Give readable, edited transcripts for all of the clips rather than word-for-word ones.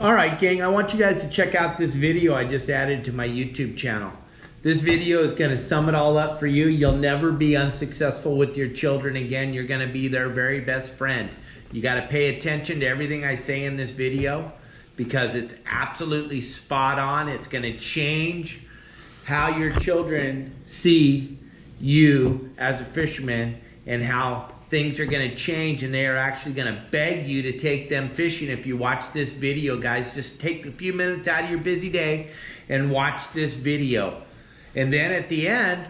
All right, gang, I want you guys to check out this video I just added to my YouTube channel. This video is going to sum it all up for you. You'll never be unsuccessful with your children again. You're going to be their very best friend. You got to pay attention to everything I say in this video because it's absolutely spot on. It's going to change how your children see you as a fisherman and how things are going to change, and they are actually going to beg you to take them fishing. If you watch this video, guys, just take a few minutes out of your busy day and watch this video. And then at the end,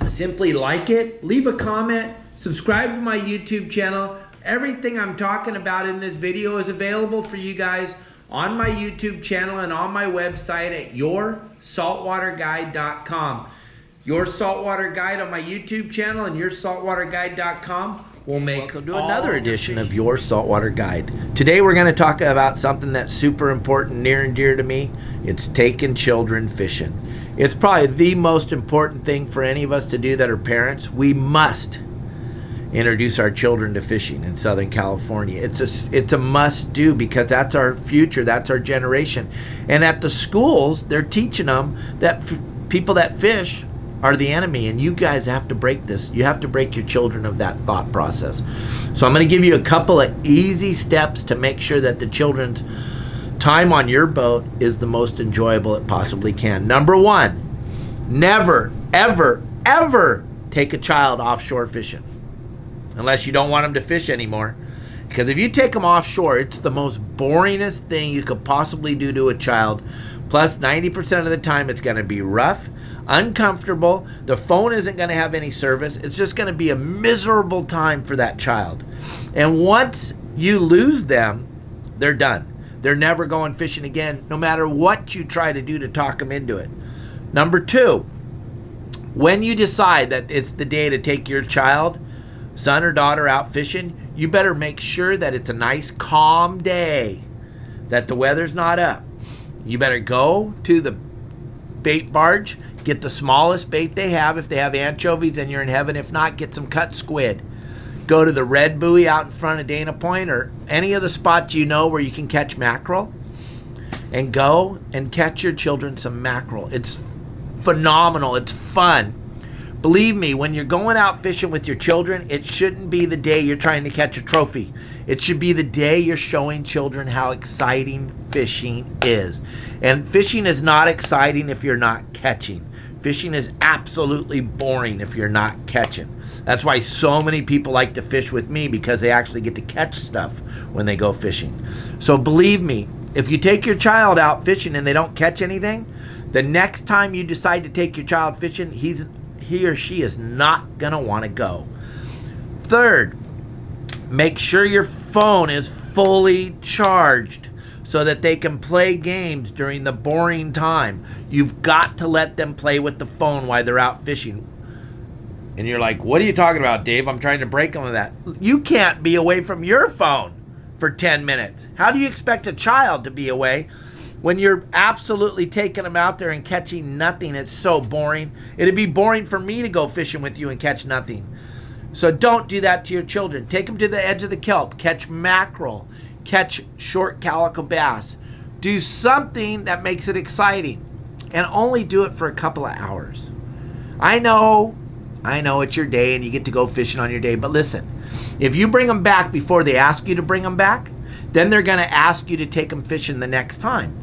simply like it, leave a comment, subscribe to my YouTube channel. Everything I'm talking about in this video is available for you guys on my YouTube channel and on my website at yoursaltwaterguide.com. Your Saltwater Guide on my YouTube channel and yoursaltwaterguide.com will make Welcome to another edition of Your Saltwater Guide. Today we're going to talk about something that's super important, near and dear to me. It's taking children fishing. It's probably the most important thing for any of us to do that are parents. We must introduce our children to fishing in Southern California. It's a must do because that's our future, that's our generation. And at the schools, they're teaching them that people that fish are the enemy, and you guys have to break this. You have to break your children of that thought process. So I'm going to give you a couple of easy steps to make sure that the children's time on your boat is the most enjoyable it possibly can. Number one, never, ever, ever take a child offshore fishing unless you don't want them to fish anymore. Because if you take them offshore, it's the most boringest thing you could possibly do to a child. Plus, 90% of the time, it's going to be rough, uncomfortable. The phone isn't going to have any service. It's just going to be a miserable time for that child. And once you lose them, they're done. They're never going fishing again, no matter what you try to do to talk them into it. Number two, when you decide that it's the day to take your child, son or daughter, out fishing, you better make sure that it's a nice, calm day, that the weather's not up. You better go to the bait barge, get the smallest bait they have. If they have anchovies, then you're in heaven. If not, get some cut squid. Go to the red buoy out in front of Dana Point or any of the spots you know where you can catch mackerel, and go and catch your children some mackerel. It's phenomenal. It's fun. Believe me, when you're going out fishing with your children, it shouldn't be the day you're trying to catch a trophy. It should be the day you're showing children how exciting fishing is. And fishing is not exciting if you're not catching. Fishing is absolutely boring if you're not catching. That's why so many people like to fish with me, because they actually get to catch stuff when they go fishing. So believe me, if you take your child out fishing and they don't catch anything, the next time you decide to take your child fishing, he or she is not going to want to go. Third, make sure your phone is fully charged so that they can play games during the boring time. You've got to let them play with the phone while they're out fishing. And you're like, what are you talking about, Dave? I'm trying to break them of that. You can't be away from your phone for 10 minutes. How do you expect a child to be away when you're absolutely taking them out there and catching nothing? It's so boring. It'd be boring for me to go fishing with you and catch nothing. So don't do that to your children. Take them to the edge of the kelp. Catch mackerel. Catch short calico bass. Do something that makes it exciting. And only do it for a couple of hours. I know it's your day and you get to go fishing on your day. But listen, if you bring them back before they ask you to bring them back, then they're going to ask you to take them fishing the next time.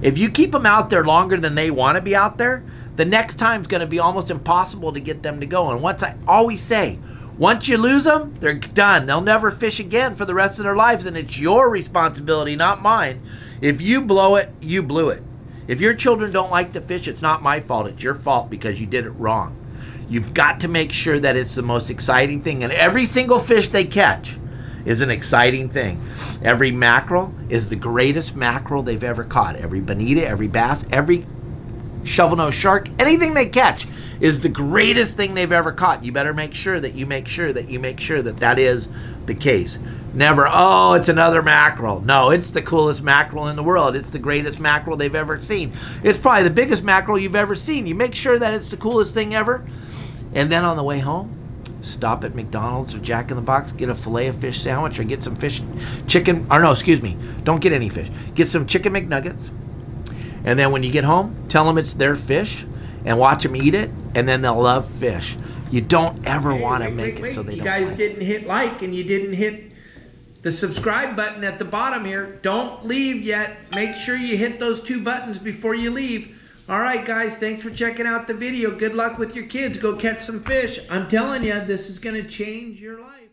If you keep them out there longer than they want to be out there, the next time is going to be almost impossible to get them to go. And I always say, once you lose them, they're done. They'll never fish again for the rest of their lives, and it's your responsibility, not mine. If you blow it, you blew it. If your children don't like to fish, it's not my fault. It's your fault because you did it wrong. You've got to make sure that it's the most exciting thing, and every single fish they catch is an exciting thing. Every mackerel is the greatest mackerel they've ever caught. Every bonita, every bass, every shovel-nosed shark, anything they catch is the greatest thing they've ever caught. You better make sure that that is the case. Never, oh, it's another mackerel. No, it's the coolest mackerel in the world. It's the greatest mackerel they've ever seen. It's probably the biggest mackerel you've ever seen. You make sure that it's the coolest thing ever. And then on the way home, stop at McDonald's or Jack in the Box, get a filet of fish sandwich, or get some chicken, or no, excuse me, don't get any fish. Get some chicken McNuggets. And then when you get home, tell them it's their fish and watch them eat it, and then they'll love fish. You don't ever want to make it so they don't. You guys didn't hit like and you didn't hit the subscribe button at the bottom here. Don't leave yet. Make sure you hit those 2 buttons before you leave. All right, guys, thanks for checking out the video. Good luck with your kids. Go catch some fish. I'm telling you, this is going to change your life.